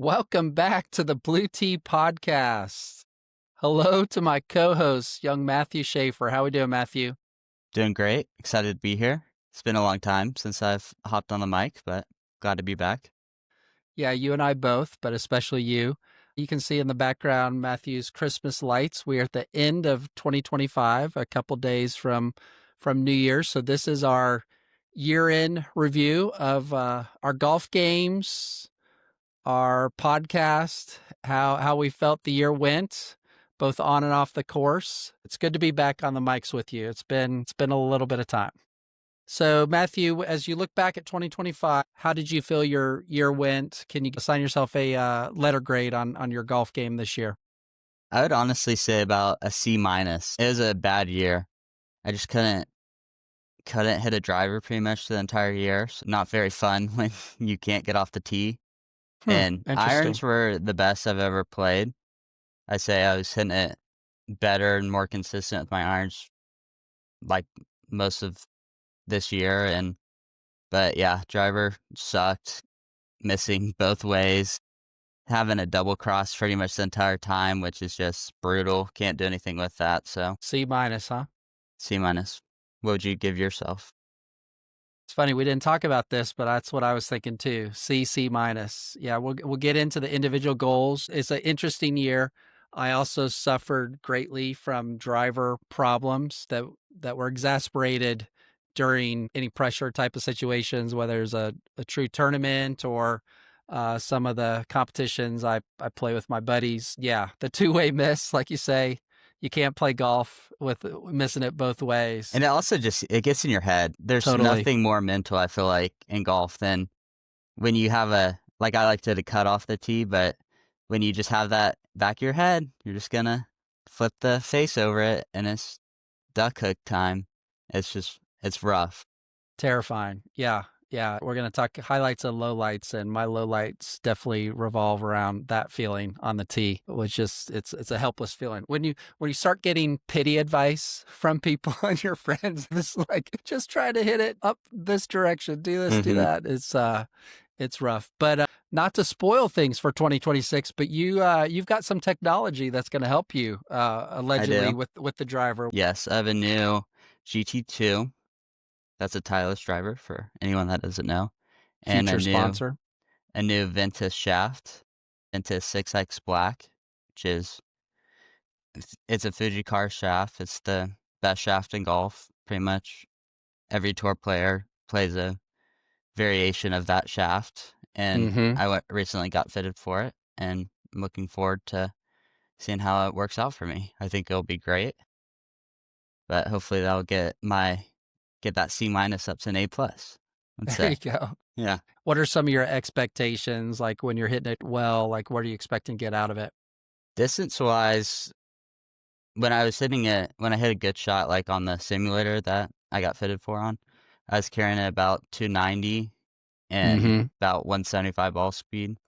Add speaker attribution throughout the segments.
Speaker 1: Welcome back to the Blue Tea Podcast. Hello to my co-host, young Matthew Schaefer. How we doing, Matthew?
Speaker 2: Doing great. Excited to be here. It's been a long time since I've hopped on the mic, but glad to be back.
Speaker 1: Yeah, you and I both, but especially you. You can see in the background Matthew's Christmas lights. We are at the end of 2025, a couple days from New Year's. So this is our year-end review of our golf games, our podcast, how we felt the year went, both on and off the course. It's good to be back on the mics with you. It's been a little bit of time. So Matthew, as you look back at 2025, how did you feel your year went? Can you assign yourself a letter grade on your golf game this year?
Speaker 2: I would honestly say about a C minus. It was a bad year. I just couldn't hit a driver pretty much the entire year. So not very fun when you can't get off the tee. And
Speaker 1: Interesting.
Speaker 2: irons were the best I've ever played. I say I was hitting it better and more consistent with my irons like most of this year. But yeah, driver sucked, missing both ways. Having a double cross pretty much the entire time, which is just brutal. Can't do anything with that. So
Speaker 1: C minus, huh?
Speaker 2: C minus. What would you give yourself?
Speaker 1: It's funny we didn't talk about this, but that's what I was thinking too. C minus. Yeah, we'll get into the individual goals. It's an interesting year. I also suffered greatly from driver problems that were exasperated during any pressure type of situations, whether it's a true tournament or some of the competitions I play with my buddies. Yeah, the two-way miss, like you say, you can't play golf with missing it both ways.
Speaker 2: And it also it gets in your head. There's
Speaker 1: Totally.
Speaker 2: nothing more mental, I feel like, in golf than when you have like I like to cut off the tee, but when you just have that back of your head, you're just gonna flip the face over it and it's duck hook time. It's rough.
Speaker 1: Terrifying. Yeah. Yeah. We're going to talk highlights and lowlights, and my lowlights definitely revolve around that feeling on the tee, which just it's a helpless feeling. When you start getting pity advice from people and your friends, it's like just try to hit it up this direction, do this, do
Speaker 2: Mm-hmm.
Speaker 1: that. It's rough. But not to spoil things for 2026, but you've got some technology that's going to help you
Speaker 2: I
Speaker 1: allegedly
Speaker 2: do.
Speaker 1: with the driver.
Speaker 2: Yes, I have a new GT2. That's a tireless driver for anyone that doesn't know. And
Speaker 1: Future sponsor.
Speaker 2: a new Ventus shaft, Ventus 6X Black, which is it's a Fuji car shaft. It's the best shaft in golf. Pretty much every tour player plays a variation of that shaft, and
Speaker 1: Mm-hmm.
Speaker 2: recently got fitted for it, and I'm looking forward to seeing how it works out for me. I think it'll be great, but hopefully that'll get that C minus up to an A plus. Let's
Speaker 1: There you
Speaker 2: say,
Speaker 1: go.
Speaker 2: yeah.
Speaker 1: What are some of your expectations? Like when you're hitting it well, like what are you expecting to get out of it?
Speaker 2: Distance wise, when I hit a good shot, like on the simulator that I got fitted for on, I was carrying it about 290 and
Speaker 1: Mm-hmm.
Speaker 2: about 175 ball speed.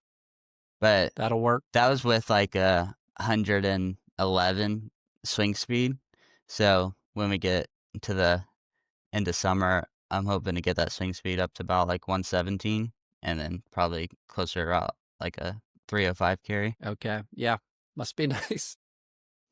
Speaker 2: But
Speaker 1: That'll work.
Speaker 2: that was with like a 111 swing speed. So when we get to the end of summer, I'm hoping to get that swing speed up to about like 117 and then probably closer to like a 305 carry.
Speaker 1: Okay. Yeah. Must be nice.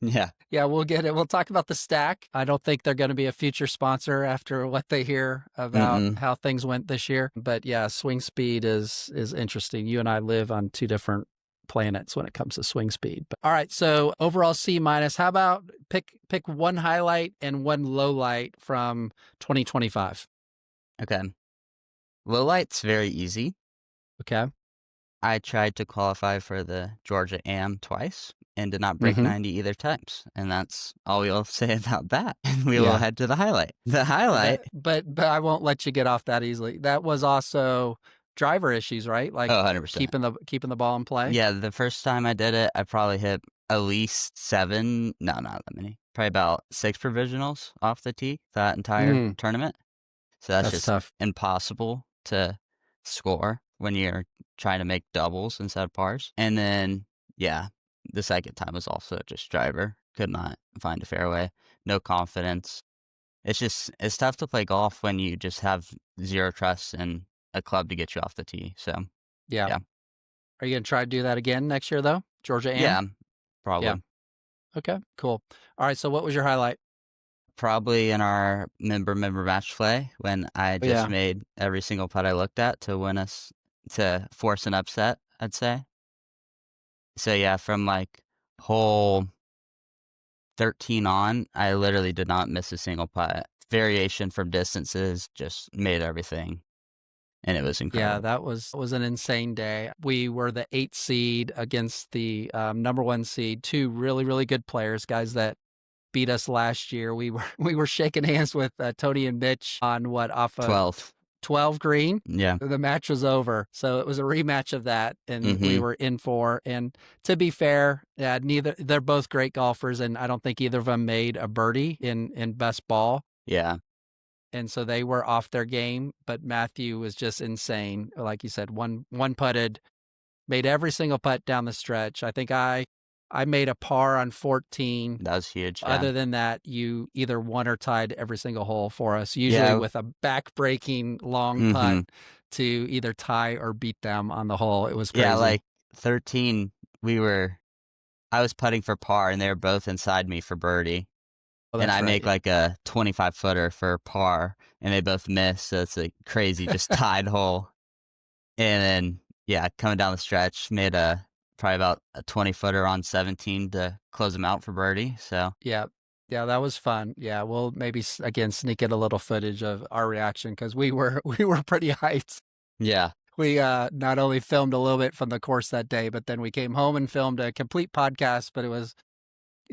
Speaker 2: Yeah.
Speaker 1: Yeah, we'll get it. We'll talk about the stack. I don't think they're going to be a future sponsor after what they hear about
Speaker 2: Mm-mm.
Speaker 1: how things went this year. But yeah, swing speed is interesting. You and I live on two different planets when it comes to swing speed. But all right, so overall C minus. How about pick one highlight and one low light from 2025?
Speaker 2: Okay. Low light's very easy.
Speaker 1: Okay.
Speaker 2: I tried to qualify for the Georgia Am twice and did not break
Speaker 1: Mm-hmm.
Speaker 2: 90 either times. And that's all we'll say about that. And we will
Speaker 1: Yeah.
Speaker 2: head to the highlight. The highlight,
Speaker 1: But I won't let you get off that easily. That was also driver issues, right? Like
Speaker 2: oh, 100%.
Speaker 1: keeping the ball in play.
Speaker 2: Yeah, the first time I did it, I probably hit at least seven, no, not that many, probably about six provisionals off the tee that entire
Speaker 1: Mm,
Speaker 2: tournament. So that's
Speaker 1: that's
Speaker 2: just
Speaker 1: tough.
Speaker 2: impossible to score when you're trying to make doubles instead of pars. And then, yeah, the second time was also just driver. Could not find a fairway. No confidence. It's tough to play golf when you just have zero trust in a club to get you off the tee. So,
Speaker 1: Yeah.
Speaker 2: yeah.
Speaker 1: Are you gonna try to do that again next year though? Georgia A&M?
Speaker 2: Yeah,
Speaker 1: Yeah.
Speaker 2: probably.
Speaker 1: Okay, cool. All right, so what was your highlight?
Speaker 2: Probably in our member match play when I just
Speaker 1: Yeah.
Speaker 2: made every single putt I looked at to win us to force an upset, I'd say. So yeah, from like hole 13 on, I literally did not miss a single putt. Variation from distances just made everything, and it was
Speaker 1: Yeah,
Speaker 2: incredible.
Speaker 1: that was an insane day. We were the 8th seed against the number 1 seed, two really really good players, guys that beat us last year. We were we were shaking hands with Tony and Mitch on what off a
Speaker 2: 12th.
Speaker 1: 12 green.
Speaker 2: Yeah.
Speaker 1: The match was over, so it was a rematch of that, and we
Speaker 2: Mhm.
Speaker 1: were in for. And to be fair, neither they're both great golfers, and I don't think either of them made a birdie in best ball.
Speaker 2: Yeah.
Speaker 1: And so they were off their game, but Matthew was just insane. Like you said, one putted, made every single putt down the stretch. I think I made a par on 14.
Speaker 2: That was huge, yeah.
Speaker 1: Other than that, you either won or tied every single hole for us, usually
Speaker 2: Yeah.
Speaker 1: with a back-breaking long putt
Speaker 2: Mhm.
Speaker 1: to either tie or beat them on the hole. It was
Speaker 2: Yeah,
Speaker 1: crazy.
Speaker 2: like 13, I was putting for par, and they were both inside me for birdie,
Speaker 1: Oh,
Speaker 2: and
Speaker 1: that's
Speaker 2: I
Speaker 1: right.
Speaker 2: make
Speaker 1: Yeah.
Speaker 2: like a 25-footer for par, and they both miss, so it's like crazy, just tied hole. And then, yeah, coming down the stretch, made probably about a 20-footer on 17 to close them out for birdie. So
Speaker 1: Yeah. Yeah, that was fun. Yeah, we'll maybe again sneak in a little footage of our reaction because we were we were pretty hyped.
Speaker 2: yeah,
Speaker 1: We not only filmed a little bit from the course that day, but then we came home and filmed a complete podcast. But it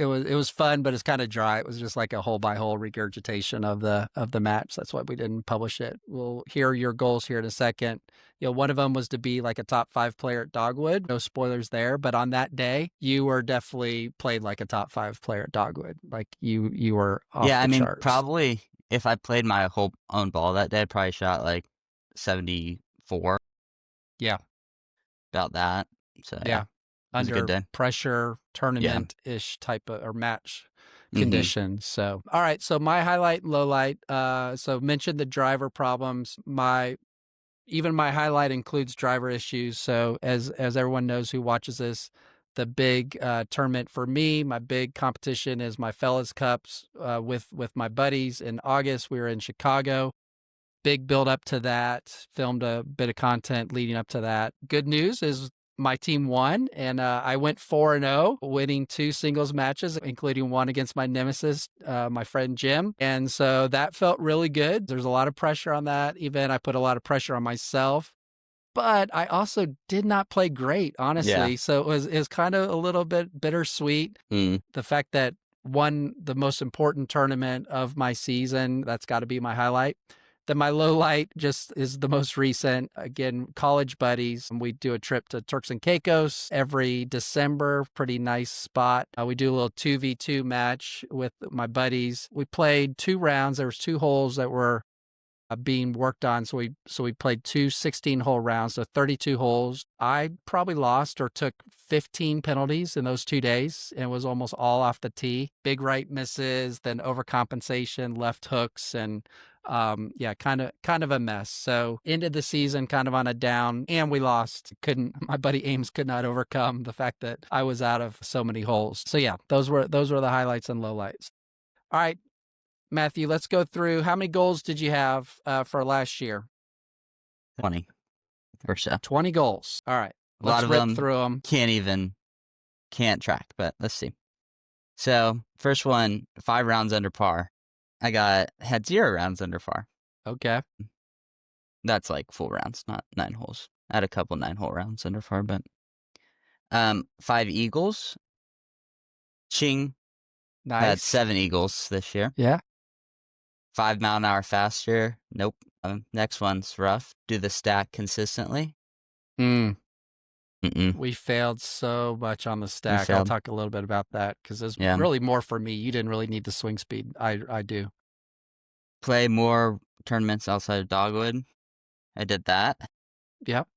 Speaker 1: was fun, but it's kind of dry. It was just like a hole by hole regurgitation of the match. That's why we didn't publish it. We'll hear your goals here in a second. One of them was to be like a top 5 player at Dogwood. No spoilers there, but on that day, you were definitely played like a top 5 player at Dogwood. Like you were off
Speaker 2: yeah. I
Speaker 1: the
Speaker 2: mean,
Speaker 1: charts.
Speaker 2: probably if I played my whole own ball that day, I probably shot like 74,
Speaker 1: Yeah,
Speaker 2: about that. So yeah,
Speaker 1: yeah.
Speaker 2: it was a good
Speaker 1: Under
Speaker 2: day.
Speaker 1: pressure,
Speaker 2: Yeah.
Speaker 1: tournament ish type of or match
Speaker 2: Mhm.
Speaker 1: conditions. So, all right. So my highlight and low light. So mentioned the driver problems. Even my highlight includes driver issues. So as everyone knows who watches this, the big tournament for me, my big competition is my Fellas Cups with my buddies in August. We were in Chicago. Big build up to that. Filmed a bit of content leading up to that. Good news is my team won, and I went 4-0, winning 2 singles matches, including one against my nemesis, my friend Jim. And so that felt really good. There's a lot of pressure on that event. I put a lot of pressure on myself, but I also did not play great,
Speaker 2: Yeah.
Speaker 1: honestly. So it was kind of a little bit bittersweet.
Speaker 2: Mm.
Speaker 1: The fact that won the most important tournament of my season, that's got to be my highlight. Then my low light just is the most recent. Again, college buddies. We do a trip to Turks and Caicos every December. Pretty nice spot. We do a little 2v2 match with my buddies. We played 2 rounds. There was 2 holes that were being worked on. So we played 2 16-hole rounds, so 32 holes. I probably lost or took 15 penalties in those 2 days, and it was almost all off the tee. Big right misses, then overcompensation, left hooks, and yeah, kind of a mess. So ended the season kind of on a down, and we lost. Couldn't My buddy Ames could not overcome the fact that I was out of so many holes. So yeah, those were the highlights and lowlights. All right, Matthew, let's go through how many goals did you have for last year?
Speaker 2: 20 or so.
Speaker 1: 20 goals. All right,
Speaker 2: A lot
Speaker 1: let's
Speaker 2: of
Speaker 1: rip
Speaker 2: them
Speaker 1: through them.
Speaker 2: can't track, but let's see. So first one, 5 rounds under par. Had 0 rounds under par.
Speaker 1: Okay.
Speaker 2: That's like full rounds, not 9 holes. I had a couple 9-hole rounds under par, but 5 eagles. Ching had
Speaker 1: Nice.
Speaker 2: 7 eagles this year.
Speaker 1: Yeah.
Speaker 2: 5 mile an hour faster. Nope. Next one's rough. Do the stack consistently.
Speaker 1: Mm,
Speaker 2: Mm-mm.
Speaker 1: we failed so much on the
Speaker 2: We
Speaker 1: stack. I'll
Speaker 2: failed.
Speaker 1: talk a little bit about that because it's
Speaker 2: Yeah.
Speaker 1: really more for me. You didn't really need the swing speed. I do.
Speaker 2: Play more tournaments outside of Dogwood. I did that.
Speaker 1: Yep.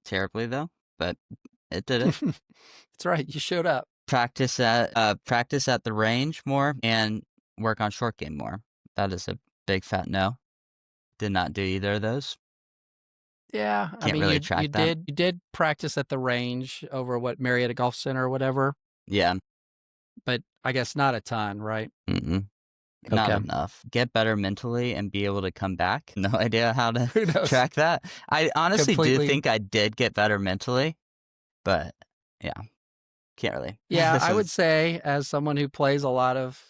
Speaker 2: Terribly though, but it did it.
Speaker 1: That's right. You showed up.
Speaker 2: Practice at the range more and work on short game more. That is a big fat no. Did not do either of those.
Speaker 1: Yeah, I
Speaker 2: Can't
Speaker 1: mean,
Speaker 2: really
Speaker 1: you
Speaker 2: track that.
Speaker 1: did practice at the range over what Marietta Golf Center or whatever,
Speaker 2: Yeah.
Speaker 1: but I guess not a ton, right?
Speaker 2: Mm-mm. Not
Speaker 1: Okay.
Speaker 2: enough. Get better mentally and be able to come back. No idea how to
Speaker 1: Who knows?
Speaker 2: track that. I honestly do
Speaker 1: Completely.
Speaker 2: think I did get better mentally, but yeah, can't really.
Speaker 1: Yeah,
Speaker 2: This
Speaker 1: I would
Speaker 2: is
Speaker 1: say as someone who plays a lot of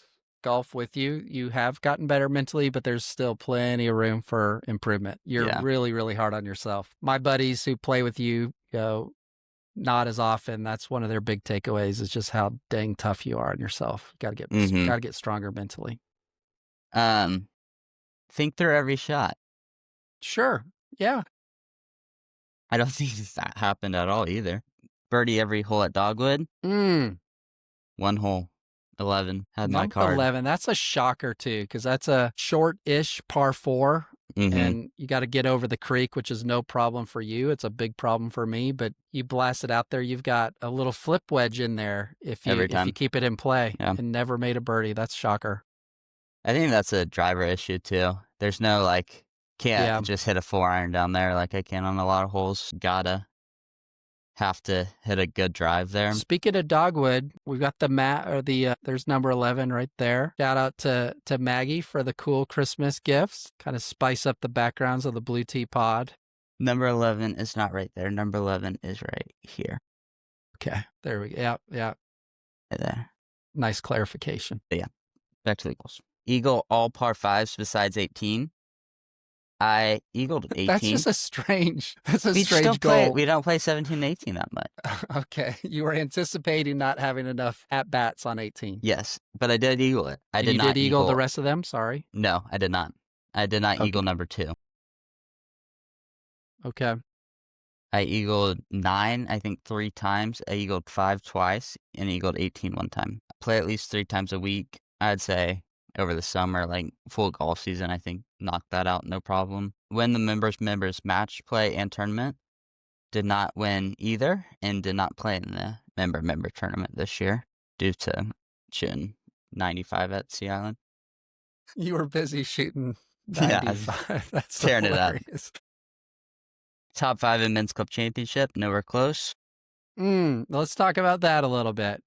Speaker 1: golf with you, you have gotten better mentally, but there's still plenty of room for improvement. You're
Speaker 2: yeah.
Speaker 1: really, really hard on yourself. My buddies who play with you, not as often. That's one of their big takeaways is just how dang tough you are on yourself.
Speaker 2: Mhm.
Speaker 1: Got to get stronger mentally.
Speaker 2: Um, think through every shot.
Speaker 1: Sure. Yeah.
Speaker 2: I don't think that happened at all either. Birdie every hole at Dogwood.
Speaker 1: Mm.
Speaker 2: One hole. 11. Had my
Speaker 1: Number
Speaker 2: card.
Speaker 1: 11. That's a shocker too, because that's a short-ish par four,
Speaker 2: Mhm.
Speaker 1: and you got to get over the creek, which is no problem for you. It's a big problem for me, but you blast it out there. You've got a little flip wedge in there
Speaker 2: Every
Speaker 1: if you
Speaker 2: time.
Speaker 1: keep it in play,
Speaker 2: Yeah.
Speaker 1: and never made a birdie. That's shocker.
Speaker 2: I think that's a driver issue too. There's no like can't
Speaker 1: Yeah.
Speaker 2: just hit a 4-iron down there like I can on a lot of holes. Gotta have to hit a good drive there.
Speaker 1: Speaking of dogwood, we've got the mat or the there's number 11 right there. Shout out to Maggie for the cool Christmas gifts. Kind of spice up the backgrounds of the Blue Tea Pod.
Speaker 2: Number 11 is not right there. Number 11 is right here.
Speaker 1: Okay, there we go. Yeah, yeah.
Speaker 2: Right there.
Speaker 1: Nice clarification.
Speaker 2: But yeah, back to the Eagles. Eagle all par fives besides 18. I eagled
Speaker 1: That's just
Speaker 2: 18.
Speaker 1: a strange. That's a
Speaker 2: We just
Speaker 1: strange
Speaker 2: don't play.
Speaker 1: goal.
Speaker 2: We don't play 17 and 18 that much.
Speaker 1: Okay, you were anticipating not having enough at bats on 18,
Speaker 2: Yes, but I did eagle it. I
Speaker 1: and
Speaker 2: did
Speaker 1: you
Speaker 2: not
Speaker 1: did eagle the
Speaker 2: eagle.
Speaker 1: rest of them. Sorry.
Speaker 2: No, I did not. I did not
Speaker 1: Okay.
Speaker 2: eagle number 2.
Speaker 1: Okay.
Speaker 2: I eagled 9, I think 3 times. I eagled 5 twice and eagled 18 one time. I play at least 3 times a week. I'd say over the summer, like full golf season, I think knock that out no problem. Win the members match play and tournament. Did not win either and did not play in the member tournament this year due to shooting 95 at Sea Island.
Speaker 1: You were busy shooting
Speaker 2: Yeah, I was
Speaker 1: 95. That's
Speaker 2: tearing it up.
Speaker 1: hilarious.
Speaker 2: Top 5 in men's club championship, nowhere close.
Speaker 1: Let's talk about that a little bit.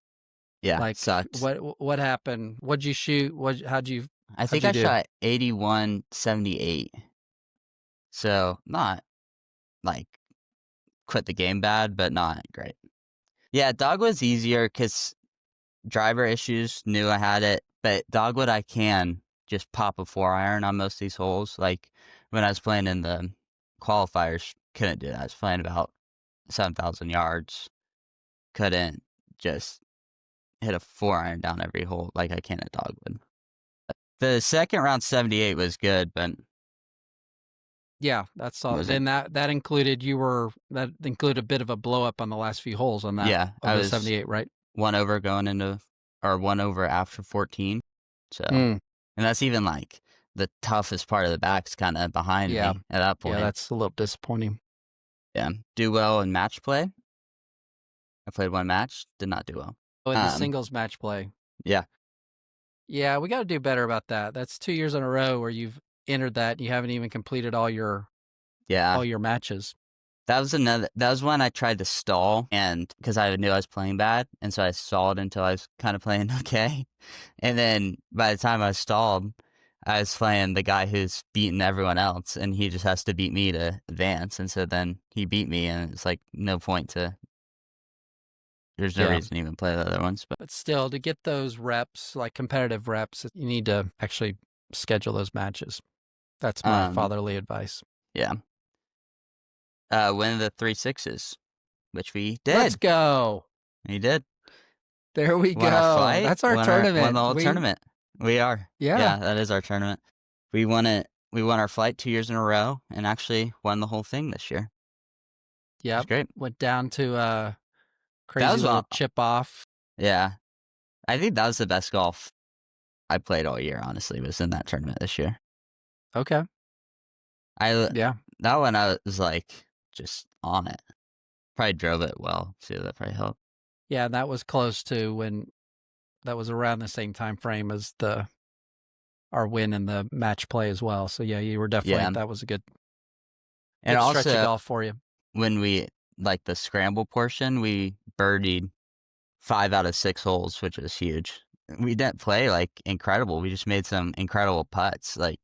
Speaker 2: Yeah,
Speaker 1: Like
Speaker 2: sucked.
Speaker 1: what happened? What'd you shoot?
Speaker 2: I
Speaker 1: How'd
Speaker 2: think
Speaker 1: you
Speaker 2: I
Speaker 1: do?
Speaker 2: shot 81.78. So not like quit the game bad, but not great. Yeah, Dogwood's easier because driver issues knew I had it, but Dogwood I can just pop a 4-iron on most of these holes. Like when I was playing in the qualifiers, couldn't do that. I was playing about 7,000 yards. Couldn't just hit a 4-iron down every hole like I can at Dogwood. The second round 78 was good, but
Speaker 1: Yeah, that's all.
Speaker 2: wasn't.
Speaker 1: Then that included that included a bit of a blow up on the last few holes on that
Speaker 2: Yeah,
Speaker 1: of
Speaker 2: I
Speaker 1: the
Speaker 2: was
Speaker 1: 78, right?
Speaker 2: 1 over going into, or 1 over after 14. So,
Speaker 1: Mm,
Speaker 2: and that's even like the toughest part of the back's kind of behind
Speaker 1: yeah,
Speaker 2: me at that
Speaker 1: yeah,
Speaker 2: point.
Speaker 1: that's a little disappointing.
Speaker 2: Yeah, do well in match play. I played 1 match, did not do well.
Speaker 1: Oh, in the singles match play.
Speaker 2: Yeah,
Speaker 1: Yeah, we got to do better about that. That's 2 years in a row where you've entered that and you haven't even completed
Speaker 2: yeah.
Speaker 1: all your matches.
Speaker 2: That was when I tried to stall, and because I knew I was playing bad, and so I stalled until I was kind of playing okay. And then by the time I stalled, I was playing the guy who's beaten everyone else, and he just has to beat me to advance. And so then he beat me, and it's like no point to. There's no
Speaker 1: Yeah.
Speaker 2: reason to even play the other ones. But
Speaker 1: But still, to get those reps, like competitive reps, you need to actually schedule those matches. That's my fatherly advice.
Speaker 2: yeah, win the 3 sixes, which we
Speaker 1: Let's
Speaker 2: did.
Speaker 1: go.
Speaker 2: We did.
Speaker 1: There we
Speaker 2: Won our
Speaker 1: go.
Speaker 2: flight.
Speaker 1: That's our
Speaker 2: Won the
Speaker 1: tournament.
Speaker 2: whole tournament. We are.
Speaker 1: Yeah.
Speaker 2: Yeah, that is our tournament. We won it. We won our flight 2 years in a row, and actually won the whole thing this year. It was
Speaker 1: Yep.
Speaker 2: great.
Speaker 1: Went down to
Speaker 2: That
Speaker 1: crazy
Speaker 2: was
Speaker 1: little chip off.
Speaker 2: yeah. I think that was the best golf I played all year. Honestly, was in that tournament this year.
Speaker 1: Okay. Yeah.
Speaker 2: That one I was like just on it. Probably drove it well too. That probably helped.
Speaker 1: Yeah, that was close to when that was around the same time frame as our win in the match play as well. So yeah, you were definitely
Speaker 2: Yeah.
Speaker 1: that was a good
Speaker 2: And
Speaker 1: Good stretch of
Speaker 2: also,
Speaker 1: golf for you.
Speaker 2: when we like the scramble portion, we birdied 5 out of 6 holes, which was huge. We didn't play, like, incredible, we just made some incredible putts, like,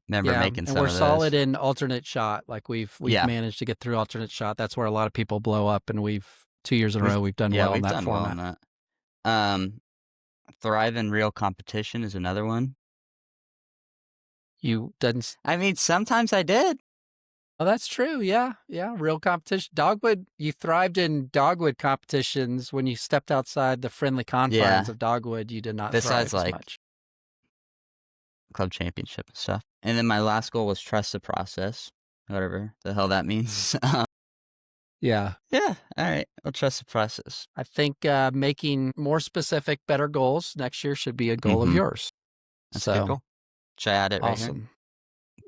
Speaker 2: remember
Speaker 1: Yeah,
Speaker 2: making
Speaker 1: and
Speaker 2: some
Speaker 1: we're
Speaker 2: of
Speaker 1: solid
Speaker 2: those.
Speaker 1: in alternate shot. Like we've
Speaker 2: Yeah,
Speaker 1: managed to get through alternate shot. That's where a lot of people blow up, and we've 2 years in a
Speaker 2: we've
Speaker 1: row we've done
Speaker 2: yeah,
Speaker 1: well in
Speaker 2: we've
Speaker 1: that
Speaker 2: done well in
Speaker 1: format.
Speaker 2: that. Thrive in real competition is another one.
Speaker 1: You didn't.
Speaker 2: I mean, sometimes I did.
Speaker 1: Oh, that's true. Yeah, yeah. Real competition. Dogwood. You thrived in dogwood competitions. When you stepped outside the friendly confines
Speaker 2: Yeah,
Speaker 1: of dogwood, you did not
Speaker 2: besides,
Speaker 1: thrive as
Speaker 2: like,
Speaker 1: much.
Speaker 2: club championship and stuff. And then my last goal was trust the process, whatever the hell that means.
Speaker 1: Yeah,
Speaker 2: Yeah, alright, I'll trust the process.
Speaker 1: I think making more specific, better goals next year should be a goal of
Speaker 2: Mhm,
Speaker 1: yours.
Speaker 2: that's a good
Speaker 1: So
Speaker 2: goal. Should I add it right here?
Speaker 1: awesome.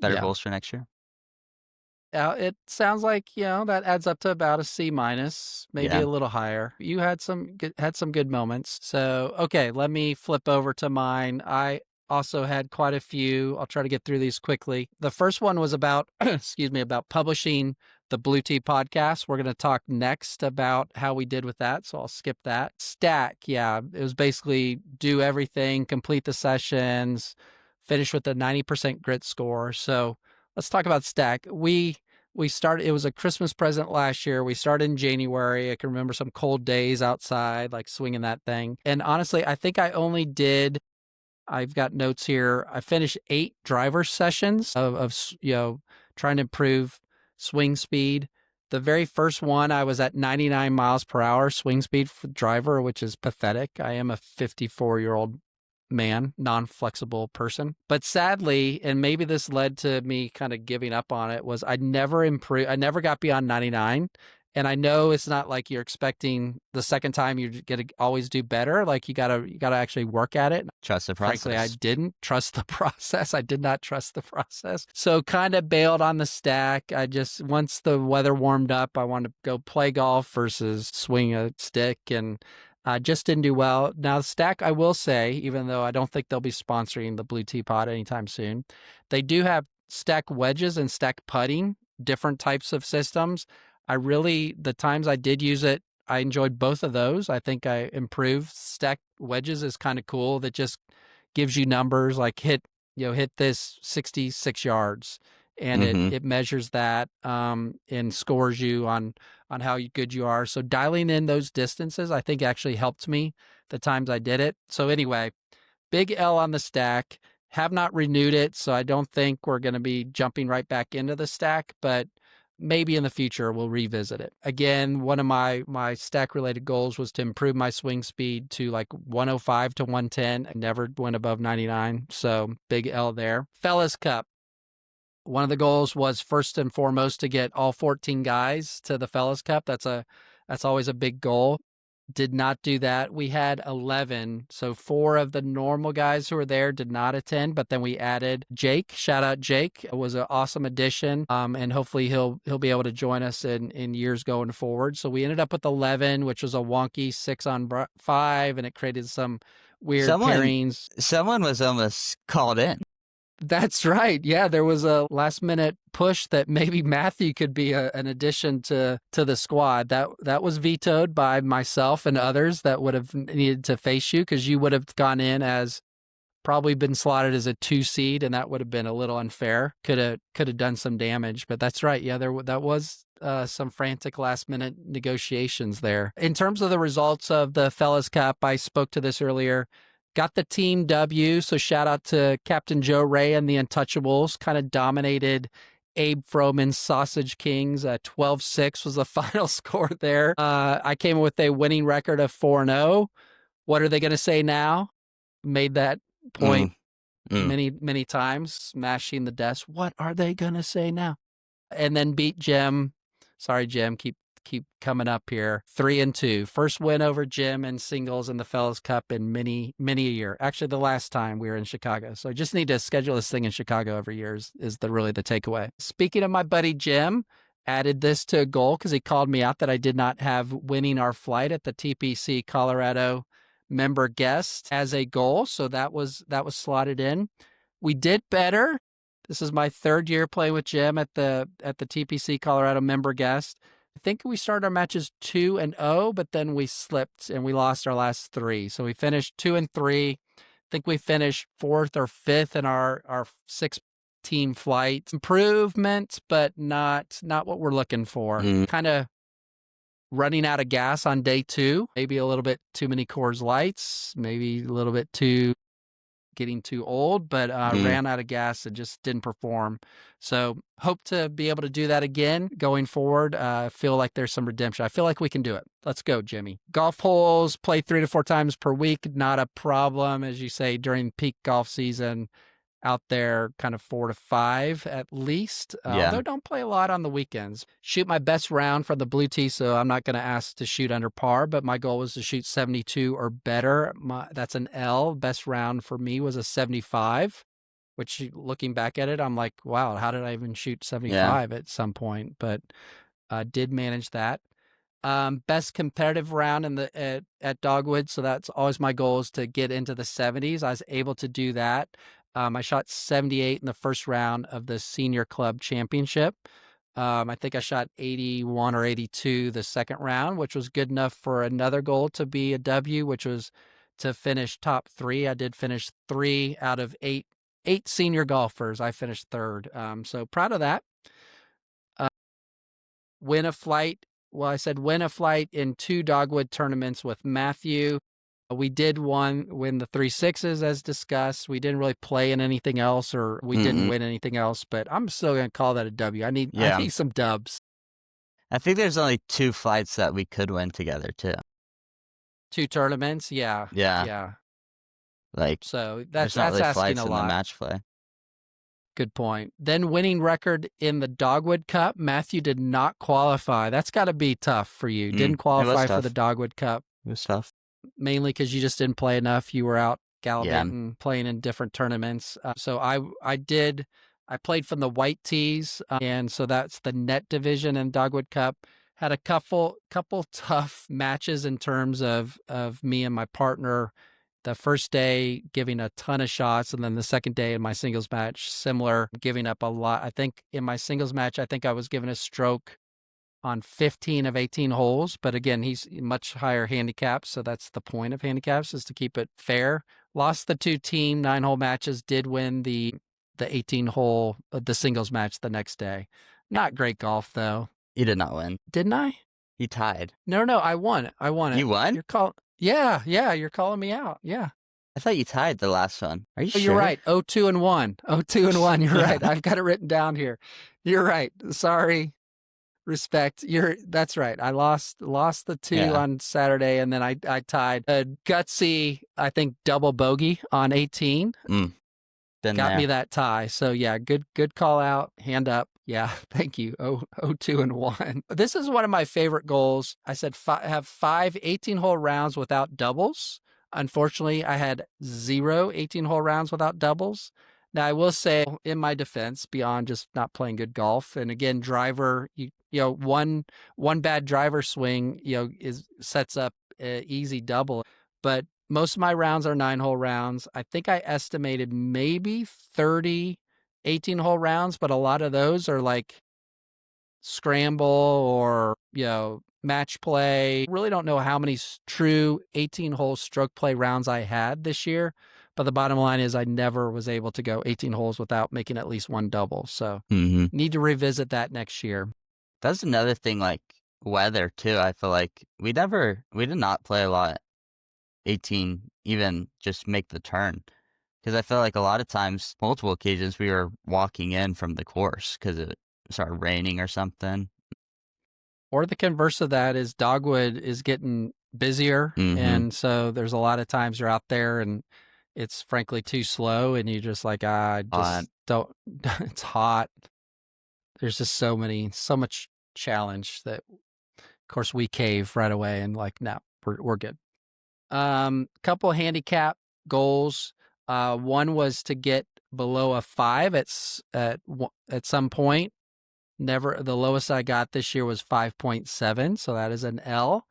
Speaker 2: Better
Speaker 1: Yeah.
Speaker 2: goals for next year?
Speaker 1: It sounds like, that adds up to about a C minus, maybe
Speaker 2: Yeah.
Speaker 1: a little higher. You had some good moments. So, okay, let me flip over to mine. I also had quite a few. I'll try to get through these quickly. The first one was about, excuse me, about publishing the Blue Tea podcast. We're going to talk next about how we did with that. So I'll skip that. Stack. Yeah. It was basically do everything, complete the sessions, finish with a 90% grit score. So let's talk about Stack. We started, it was a Christmas present last year. We started in January. I can remember some cold days outside, like swinging that thing. And honestly, I think I only did, I've got notes here. I finished 8 driver sessions of trying to improve swing speed. The very first one, I was at 99 miles per hour swing speed for driver, which is pathetic. I am a 54-year-old man, non-flexible person. But sadly, and maybe this led to me kind of giving up on it, was I never improved. I never got beyond 99. And I know it's not like you're expecting the second time you're going to always do better. Like you gotta actually work at it.
Speaker 2: Trust the
Speaker 1: Frankly, I
Speaker 2: process.
Speaker 1: didn't trust the process. I did not trust the process. So kind of bailed on the stack. I just, once the weather warmed up, I wanted to go play golf versus swing a stick, and I just didn't do well. Now, the stack, I will say, even though I don't think they'll be sponsoring the Blue Tea Pod anytime soon, they do have stack wedges and stack putting, different types of systems. The times I did use it, I enjoyed both of those. I think I improved. Stack wedges is kind of cool. That just gives you numbers like hit this 66 yards, and it
Speaker 2: Mhm.
Speaker 1: it measures that and scores you on how good you are. So dialing in those distances, I think actually helped me the times I did it. So anyway, big L on the stack. Have not renewed it, so I don't think we're going to be jumping right back into the stack, but maybe in the future we'll revisit it. Again, one of my stack related goals was to improve my swing speed to like 105 to 110. I never went above 99, so big L there. Fellas Cup. One of the goals was first and foremost to get all 14 guys to the Fellas Cup. That's always a big goal. Did not do that. We had 11, so 4 of the normal guys who were there did not attend, but then we added Jake. Shout out Jake. It was an awesome addition, and hopefully he'll be able to join us in years going forward. So we ended up with 11, which was a wonky 6 on 5, and it created some weird
Speaker 2: Someone
Speaker 1: pairings.
Speaker 2: someone was almost called in.
Speaker 1: That's right. Yeah, there was a last minute push that maybe Matthew could be an addition to the squad. That was vetoed by myself and others that would have needed to face you, because you would have gone in as probably been slotted as a 2 seed, and that would have been a little unfair. Could have done some damage. But that's right. Yeah, that was some frantic last minute negotiations there. In terms of the results of the Fellas Cup, I spoke to this earlier. Got the team W, so shout out to Captain Joe Ray and the Untouchables. Kind of dominated Abe Froman's Sausage Kings. 12-6 was the final score there. I came with a winning record of 4-0. What are they going to say now? Made that point
Speaker 2: Mm, mm.
Speaker 1: many times, smashing the desk. What are they going to say now? And then beat Jim. Sorry, Jim, keep coming up here. 3-2. First win over Jim in singles in the Fellas Cup in many a year. Actually, the last time we were in Chicago. So I just need to schedule this thing in Chicago every year is really the takeaway. Speaking of my buddy Jim, added this to a goal because he called me out that I did not have winning our flight at the TPC Colorado member guest as a goal. So that was slotted in. We did better. This is my third year playing with Jim at the TPC Colorado member guest. I think we started our matches 2-0, but then we slipped and we lost our last three. So we finished 2-3. I think we finished fourth or fifth in our 6-team flight. Improvement, but not what we're looking for. Kind of running out of gas on day 2. Maybe a little bit too many Coors Lights. Maybe a little bit too getting too old, but ran out of gas and just didn't perform. So hope to be able to do that again going forward. Feel like there's some redemption. I feel like we can do it. Let's go, Jimmy. Golf holes, play 3 to 4 times per week. Not a problem, as you say, during peak golf season. Out there kind of 4 to 5 at least, although don't play a lot on the weekends. Shoot my best round for the blue tee, so I'm not going to ask to shoot under par, but my goal was to shoot 72 or better. That's an L. Best round for me was a 75, which looking back at it, I'm like, wow, how did I even shoot 75 at some point? But did manage that. Best competitive round in the at Dogwood, so that's always my goal is to get into the 70s. I was able to do that. I shot 78 in the first round of the senior club championship. I think I shot 81 or 82 the second round, which was good enough for another goal to be a W, which was to finish top 3. I did finish 3 out of 8 senior golfers. I finished third. So proud of that. Win a flight. Well, I said win a flight in 2 Dogwood tournaments with Matthew. We did win the 3 6s as discussed. We didn't really play in anything else, or we didn't win anything else, but I'm still going to call that a W. I need some dubs.
Speaker 2: I think there's only 2 flights that we could win together too.
Speaker 1: 2 tournaments, yeah.
Speaker 2: Like,
Speaker 1: so
Speaker 2: that's
Speaker 1: really
Speaker 2: asking
Speaker 1: flights
Speaker 2: a
Speaker 1: lot.
Speaker 2: In the match play.
Speaker 1: Good point. Then winning record in the Dogwood Cup. Matthew did not qualify. That's got to be tough for you. Didn't qualify for the Dogwood Cup.
Speaker 2: It was tough.
Speaker 1: Mainly because you just didn't play enough. You were out gallivanting, playing in different tournaments. So I played from the white tees, and so that's the net division in Dogwood Cup. Had a couple tough matches in terms of me and my partner. The first day giving a ton of shots, and then the second day in my singles match, similar, giving up a lot. I think in my singles match, I think I was given a stroke on 15 of 18 holes. But again, he's much higher handicap, so that's the point of handicaps, is to keep it fair. Lost the 2 team 9-hole matches, did win the 18-hole, the singles match the next day. Not great golf, though.
Speaker 2: You did not win.
Speaker 1: Didn't I?
Speaker 2: You tied.
Speaker 1: No, I won.
Speaker 2: You won?
Speaker 1: Yeah, you're calling me out. Yeah.
Speaker 2: I thought you tied the last one. Are you sure?
Speaker 1: You're right. 0-2-1. 0-2-1. You're right. I've got it written down here. You're right. Sorry. Respect. That's right. I lost the 2 on Saturday, and then I tied a gutsy, I think, double bogey on 18. Got me that tie. So yeah, good call out. Hand up. Yeah, thank you. 0-2-1. This is one of my favorite goals. I said have 5 18-hole rounds without doubles. Unfortunately, I had 0 18-hole rounds without doubles. Now, I will say, in my defense, beyond just not playing good golf, and again, driver, one bad driver swing, sets up an easy double. But most of my rounds are 9-hole rounds. I think I estimated maybe 30 18-hole rounds, but a lot of those are like scramble or, match play. Really don't know how many true 18-hole stroke play rounds I had this year. But the bottom line is I never was able to go 18 holes without making at least one double. So need to revisit that next year.
Speaker 2: That's another thing, like weather too. I feel like we did not play a lot 18, even just make the turn. Because I feel like a lot of times, multiple occasions, we were walking in from the course because it started raining or something.
Speaker 1: Or the converse of that is Dogwood is getting busier. And so there's a lot of times you're out there and it's frankly too slow, and you're just like, don't, it's hot. There's just so much challenge that, of course, we cave right away and like, no, we're good. Couple handicap goals. One was to get below a 5 at some point. Never, the lowest I got this year was 5.7, so that is an L.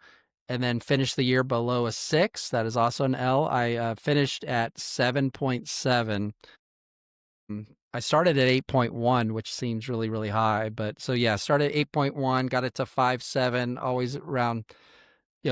Speaker 1: And then finish the year below a 6. That is also an L. I finished at 7.7. I started at 8.1, which seems really, really high. But so yeah, started at 8.1, got it to 5.7, always around,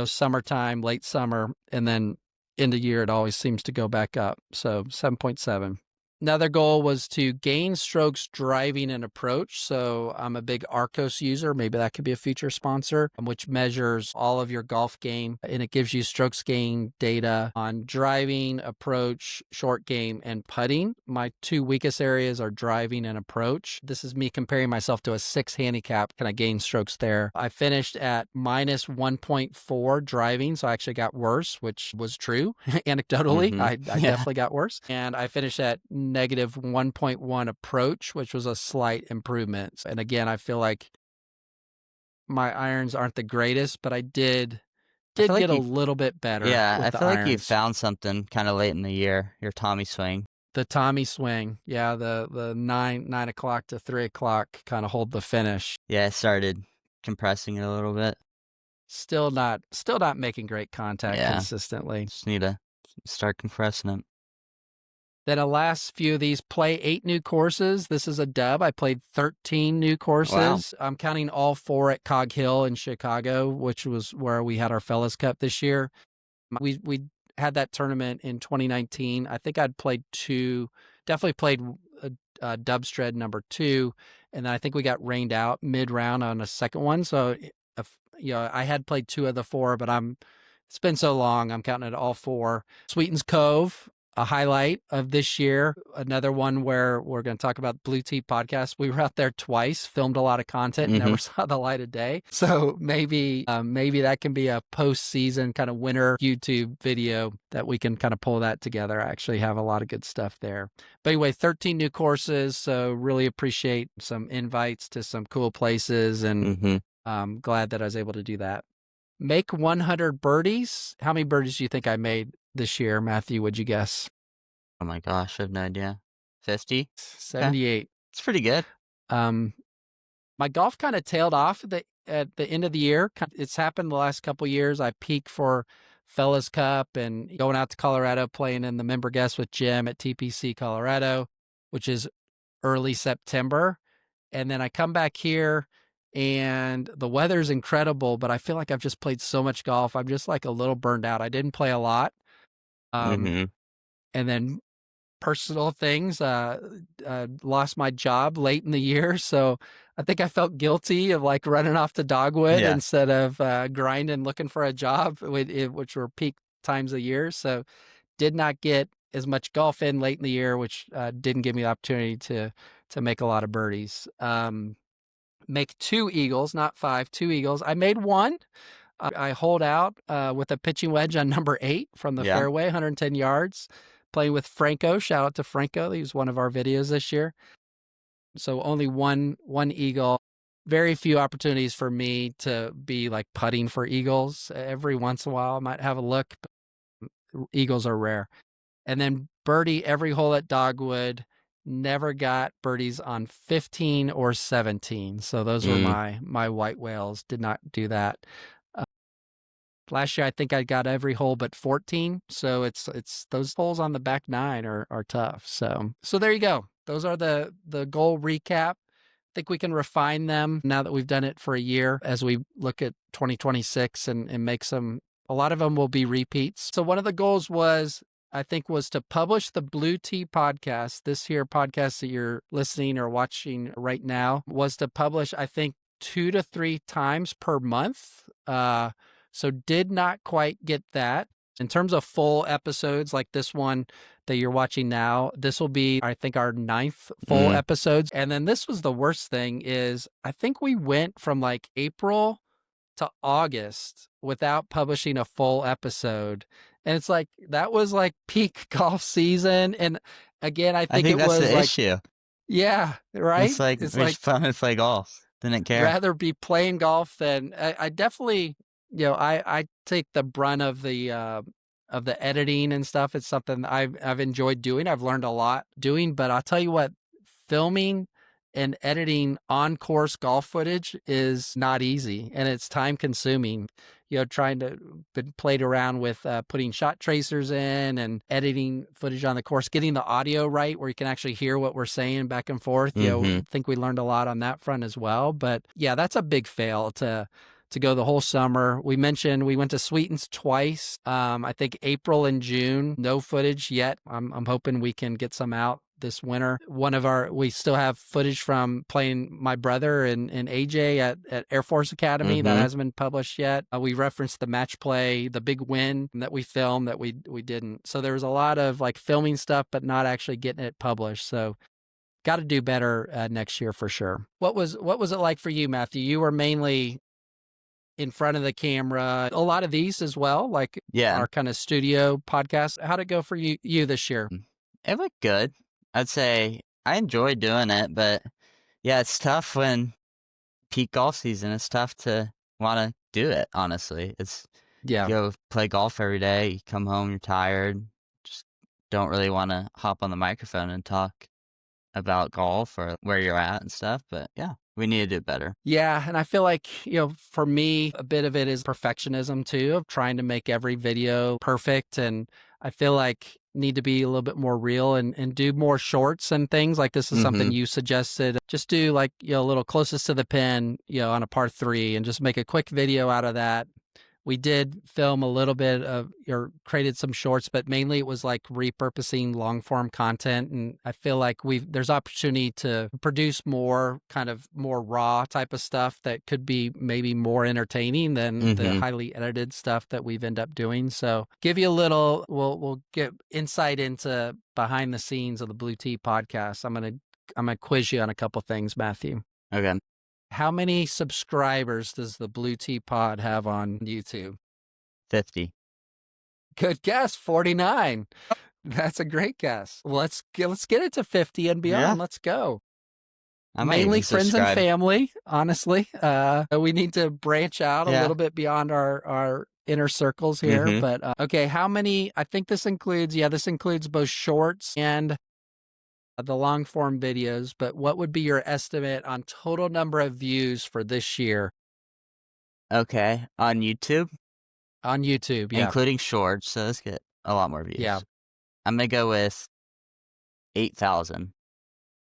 Speaker 1: summertime, late summer, and then end of year, it always seems to go back up. So 7.7. Another goal was to gain strokes driving and approach. So I'm a big Arcos user. Maybe that could be a future sponsor, which measures all of your golf game. And it gives you strokes gain data on driving, approach, short game, and putting. My two weakest areas are driving and approach. This is me comparing myself to a 6 handicap. Can I gain strokes there? I finished at minus 1.4 driving. So I actually got worse, which was true. Anecdotally,
Speaker 2: Mhm.
Speaker 1: I
Speaker 2: Yeah.
Speaker 1: definitely got worse. And I finished at negative 1.1 approach, which was a slight improvement. And again, I feel like my irons aren't the greatest, but I did
Speaker 2: I feel
Speaker 1: get
Speaker 2: like
Speaker 1: a
Speaker 2: you
Speaker 1: little bit better
Speaker 2: yeah, I
Speaker 1: with the
Speaker 2: feel like you
Speaker 1: irons.
Speaker 2: found something kinda late in the year, your Tommy swing.
Speaker 1: The Tommy swing, yeah, the 9 o'clock to 3 o'clock kind of hold the finish.
Speaker 2: Yeah, I started compressing it a little bit.
Speaker 1: Still not making great contact
Speaker 2: Yeah,
Speaker 1: consistently.
Speaker 2: just need to start compressing it.
Speaker 1: Then the last few of these, play 8 new courses. This is a dub. I played 13 new
Speaker 2: Wow.
Speaker 1: courses. I'm counting all 4 at Cog Hill in Chicago, which was where we had our Fellas Cup this year. We had that tournament in 2019. I think I'd played 2, definitely played Dub Shred number 2, and then I think we got rained out mid-round on a second one. So, I had played 2 of the 4, but it's been so long, I'm counting it all 4. Sweetens Cove, a highlight of this year. Another one where we're going to talk about Blue Tea podcast. We were out there twice, filmed a lot of content, never
Speaker 2: Mhm.
Speaker 1: saw the light of day. So maybe that can be a post-season kind of winter YouTube video that we can kind of pull that together. I actually have a lot of good stuff there. But anyway, 13 new courses. So really appreciate some invites to some cool places, and
Speaker 2: Mhm.
Speaker 1: I'm glad that I was able to do that. Make 100 birdies. How many birdies do you think I made this year, Matthew? Would you guess?
Speaker 2: Oh my gosh, I have no idea. 50? Okay.
Speaker 1: 78.
Speaker 2: It's pretty good.
Speaker 1: Um, my golf kind of tailed off at the end of the year. It's happened the last couple years. I peaked for Fellas Cup and going out to Colorado, playing in the member guest with Jim at TPC Colorado, which is early September. And then I come back here and the weather's incredible, but I feel like I've just played so much golf. I'm just like a little burned out. I didn't play a lot. Um,
Speaker 2: Mhm.
Speaker 1: and then personal things, lost my job late in the year. So I think I felt guilty of like running off to Dogwood
Speaker 2: Yeah.
Speaker 1: instead of grinding, looking for a job, which were peak times a year. So did not get as much golf in late in the year, which didn't give me the opportunity to make a lot of birdies. Make 2 eagles, not 5, 2 eagles. I made 1. I hold out with a pitching wedge on number 8 from the
Speaker 2: Yeah.
Speaker 1: fairway, 110 yards, playing with Franco. Shout out to Franco. He was one of our videos this year. So only one eagle. Very few opportunities for me to be like putting for eagles. Every once in a while, I might have a look, but eagles are rare. And then birdie every hole at Dogwood. Never got birdies on 15 or 17. So those were
Speaker 2: Mm.
Speaker 1: my white whales. Did not do that. Last year, I think I got every hole but 14. So it's those holes on the back 9 are tough. So there you go. Those are the goal recap. I think we can refine them now that we've done it for a year as we look at 2026 and make some. A lot of them will be repeats. So one of the goals was to publish the Blue Tea podcast. This here podcast that you're listening or watching right now was to publish, I think, 2 to 3 times per month. So did not quite get that. In terms of full episodes like this one that you're watching now, this will be, I think, our 9th full
Speaker 2: Mm.
Speaker 1: episodes. And then this was the worst thing is I think we went from like April to August without publishing a full episode. And it's like, that was like peak golf season. And again, I
Speaker 2: I
Speaker 1: think
Speaker 2: think
Speaker 1: it
Speaker 2: that's
Speaker 1: was
Speaker 2: the
Speaker 1: like,
Speaker 2: issue.
Speaker 1: yeah, right?
Speaker 2: It's like,
Speaker 1: It's
Speaker 2: we
Speaker 1: like,
Speaker 2: just fun to play golf. Didn't care.
Speaker 1: rather be playing golf than I definitely, I take the brunt of the editing and stuff. It's something I've enjoyed doing. I've learned a lot doing, but I'll tell you what, filming and editing on course golf footage is not easy, and it's time consuming. Trying to been played around with putting shot tracers in and editing footage on the course, getting the audio right where you can actually hear what we're saying back and forth.
Speaker 2: Mhm.
Speaker 1: I think we learned a lot on that front as well. But yeah, that's a big fail to go the whole summer. We mentioned we went to Sweetens twice. I think April and June, no footage yet. I'm hoping we can get some out this winter. We still have footage from playing my brother and AJ at Air Force Academy that
Speaker 2: Mhm.
Speaker 1: hasn't been published yet. We referenced the match play, the big win that we filmed that we didn't. So there was a lot of like filming stuff, but not actually getting it published. So got to do better next year for sure. What was it like for you, Matthew? You were mainly in front of the camera. A lot of these as well, like
Speaker 2: Yeah.
Speaker 1: our kind of studio podcast. How'd it go for you this year?
Speaker 2: It looked good. I'd say I enjoyed doing it, but yeah, it's tough when peak golf season. It's tough to wanna do it, honestly. You
Speaker 1: Yeah.
Speaker 2: go play golf every day, you come home, you're tired, just don't really wanna hop on the microphone and talk about golf or where you're at and stuff, but yeah, we need to do better.
Speaker 1: Yeah, and I feel like, for me, a bit of it is perfectionism too, of trying to make every video perfect. And I feel like need to be a little bit more real and do more shorts and things. Like this is something
Speaker 2: Mhm.
Speaker 1: you suggested. Just do like, a little closest to the pin, on a par three and just make a quick video out of that. We did film a little bit of or created some shorts, but mainly it was like repurposing long form content. And I feel like there's opportunity to produce more kind of more raw type of stuff that could be maybe more entertaining than the
Speaker 2: Mhm.
Speaker 1: highly edited stuff that we've ended up doing. So give you a little, we'll get insight into behind the scenes of the Blue Tea podcast. I'm gonna quiz you on a couple things, Matthew.
Speaker 2: Okay.
Speaker 1: How many subscribers does the Blue Tea Pod have on YouTube?
Speaker 2: 50.
Speaker 1: Good guess, 49. That's a great guess. Let's get it to 50 and
Speaker 2: Yeah,
Speaker 1: beyond. Let's go.
Speaker 2: I might
Speaker 1: Mainly
Speaker 2: even
Speaker 1: friends and
Speaker 2: subscribe.
Speaker 1: family, honestly. We need to branch out a
Speaker 2: Yeah.
Speaker 1: little bit beyond our inner circles here.
Speaker 2: Mhm.
Speaker 1: But okay, how many? I think this includes both shorts and the long form videos. But what would be your estimate on total number of views for this year
Speaker 2: Okay, on YouTube,
Speaker 1: on YouTube? Yeah.
Speaker 2: including shorts, so let's get a lot more
Speaker 1: Yeah.
Speaker 2: views. I'm gonna go with 8,000.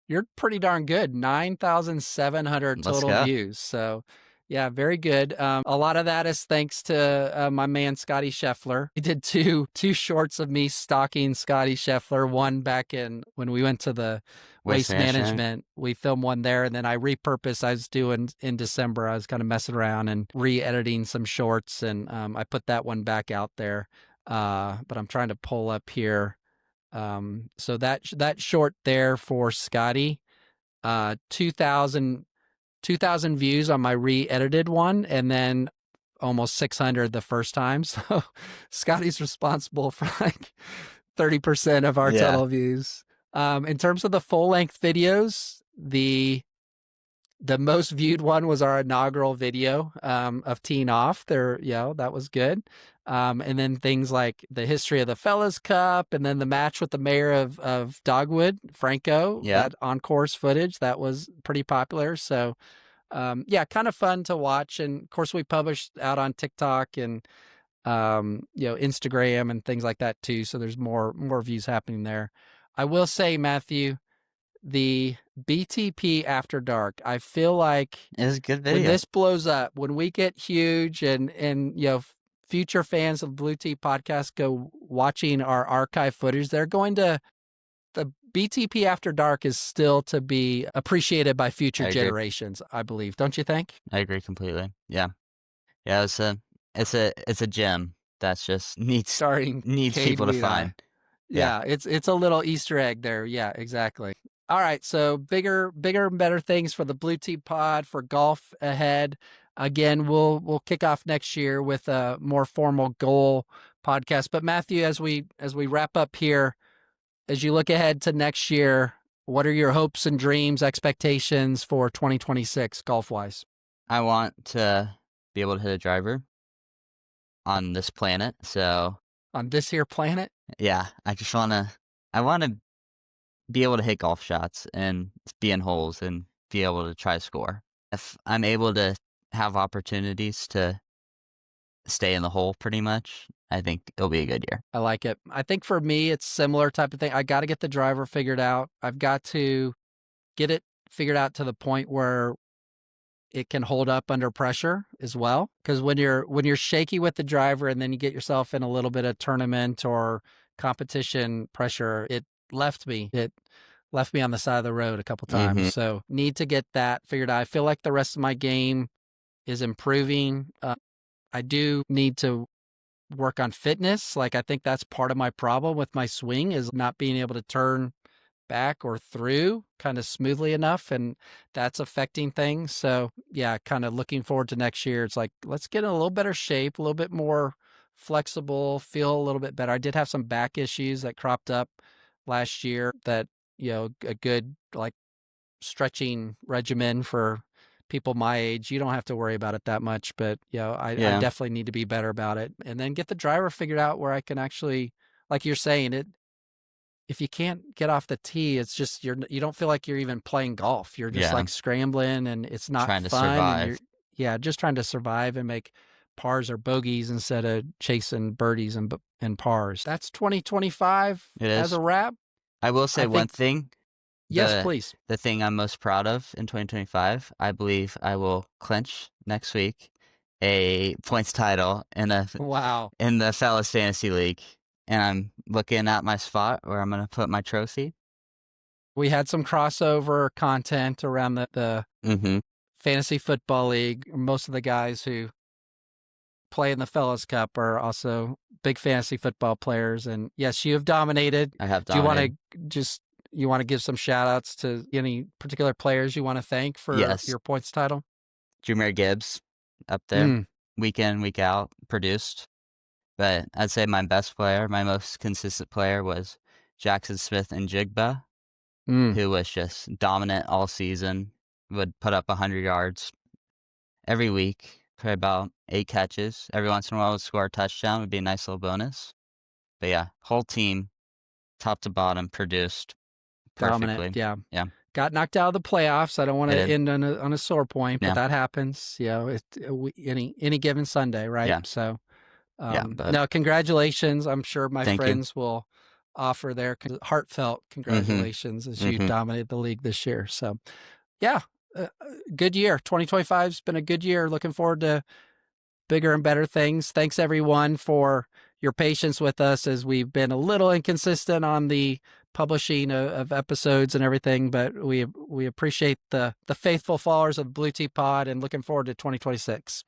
Speaker 1: You're pretty darn good. 9,700
Speaker 2: Let's
Speaker 1: total
Speaker 2: go.
Speaker 1: views. So, yeah, very good. A lot of that is thanks to my man Scotty Scheffler. We did two shorts of me stalking Scotty Scheffler. One back in when we went to the
Speaker 2: Waste
Speaker 1: waste
Speaker 2: management.
Speaker 1: management. We filmed one there, and then I repurposed. I was doing in December. I was kind of messing around and re-editing some shorts, and I put that one back out there. But I'm trying to pull up here. So that short there for Scotty, 2,000 views on my re-edited one, and then almost 600 the first time. So Scotty's responsible for like 30% of our
Speaker 2: Yeah.
Speaker 1: total views. In terms of the full length videos, the most viewed one was our inaugural video of teeing off. That was good. And then things like the history of the Fellas Cup, and then the match with the mayor of Dogwood, Franco,
Speaker 2: Yeah.
Speaker 1: that on course footage that was pretty popular. So, yeah, kind of fun to watch. And of course, we published out on TikTok and Instagram and things like that too. So there's more views happening there. I will say, Matthew, the BTP After Dark. I feel like
Speaker 2: It was a good
Speaker 1: when
Speaker 2: video.
Speaker 1: this blows up, when we get huge and future fans of Blue Tea Podcast go watching our archive footage, they're going to the BTP After Dark is still to be appreciated by future
Speaker 2: I agree.
Speaker 1: generations, I believe. Don't you think?
Speaker 2: I agree completely. Yeah. Yeah, it's a gem that's just needs
Speaker 1: Starring
Speaker 2: needs
Speaker 1: Cade
Speaker 2: people to
Speaker 1: Weeda.
Speaker 2: find. Yeah.
Speaker 1: Yeah, it's a little Easter egg there. Yeah, exactly. All right, so bigger and better things for the Blue Tea Pod for golf ahead. Again, we'll kick off next year with a more formal goal podcast. But Matthew, as we wrap up here, as you look ahead to next year, what are your hopes and dreams, expectations for 2026 golf wise
Speaker 2: I want to be able to hit a driver on this planet, so
Speaker 1: on this here planet?
Speaker 2: yeah, I wanna be able to hit golf shots and be in holes and be able to try to score. If I'm able to have opportunities to stay in the hole pretty much, I think it'll be a good year.
Speaker 1: I like it. I think for me, it's similar type of thing. I got to get the driver figured out. I've got to get it figured out to the point where it can hold up under pressure as well. Because when you're shaky with the driver and then you get yourself in a little bit of tournament or competition pressure, it left me on the side of the road a couple times.
Speaker 2: Mhm.
Speaker 1: So need to get that figured out. I feel like the rest of my game is improving. I do need to work on fitness. Like I think that's part of my problem with my swing is not being able to turn back or through kind of smoothly enough, and that's affecting things. So yeah, kind of looking forward to next year. It's like let's get in a little better shape, a little bit more flexible, feel a little bit better. I did have some back issues that cropped up last year that, a good like stretching regimen for people my age, you don't have to worry about it that much. But I
Speaker 2: Yeah.
Speaker 1: definitely need to be better about it, and then get the driver figured out where I can actually, like you're saying, it if you can't get off the tee, it's just you don't feel like you're even playing golf. You're just
Speaker 2: Yeah.
Speaker 1: like scrambling, and it's not
Speaker 2: Trying to
Speaker 1: fun. And
Speaker 2: survive.
Speaker 1: yeah, just trying to survive and make pars or bogeys instead of chasing birdies and pars. That's 2025
Speaker 2: It
Speaker 1: as
Speaker 2: is.
Speaker 1: a wrap.
Speaker 2: I will
Speaker 1: I
Speaker 2: say one
Speaker 1: think
Speaker 2: thing,
Speaker 1: yes,
Speaker 2: the
Speaker 1: please.
Speaker 2: the thing I'm most proud of in 2025, I believe I will clinch next week a points title
Speaker 1: Wow.
Speaker 2: in the Fellas Fantasy League, and I'm looking at my spot where I'm gonna put my trophy.
Speaker 1: We had some crossover content around the
Speaker 2: Mhm.
Speaker 1: fantasy football league. Most of the guys who play in the Fellas Cup are also big fantasy football players. And yes, you have dominated.
Speaker 2: I have
Speaker 1: Do you want
Speaker 2: dominated.
Speaker 1: to just you want to give some shout outs to any particular players you want to thank for
Speaker 2: Yes.
Speaker 1: your points title?
Speaker 2: Jameer Gibbs up there,
Speaker 1: Mm,
Speaker 2: week in, week out, produced. But I'd say my best player, my most consistent player was Jackson Smith and Jigba,
Speaker 1: mm.
Speaker 2: who was just dominant all season, would put up 100 yards every week, probably about 8 catches. Every once in a while would score a touchdown, would be a nice little bonus. But yeah, whole team, top to bottom, produced
Speaker 1: Dominant.
Speaker 2: perfectly.
Speaker 1: Yeah.
Speaker 2: Yeah,
Speaker 1: Got knocked out of the playoffs. I don't want
Speaker 2: it
Speaker 1: to
Speaker 2: did.
Speaker 1: end on a sore point, but
Speaker 2: Yeah,
Speaker 1: that happens. Any given Sunday, right?
Speaker 2: yeah,
Speaker 1: So
Speaker 2: yeah, but
Speaker 1: no, congratulations. I'm sure my
Speaker 2: thank you.
Speaker 1: friends will offer their heartfelt
Speaker 2: Mhm,
Speaker 1: congratulations as you
Speaker 2: mhm.
Speaker 1: dominated the league this year. So, yeah, good year. 2025 has been a good year. Looking forward to bigger and better things. Thanks everyone for your patience with us as we've been a little inconsistent on the publishing of episodes and everything, but we appreciate the faithful followers of Blue Tea Pod and looking forward to 2026.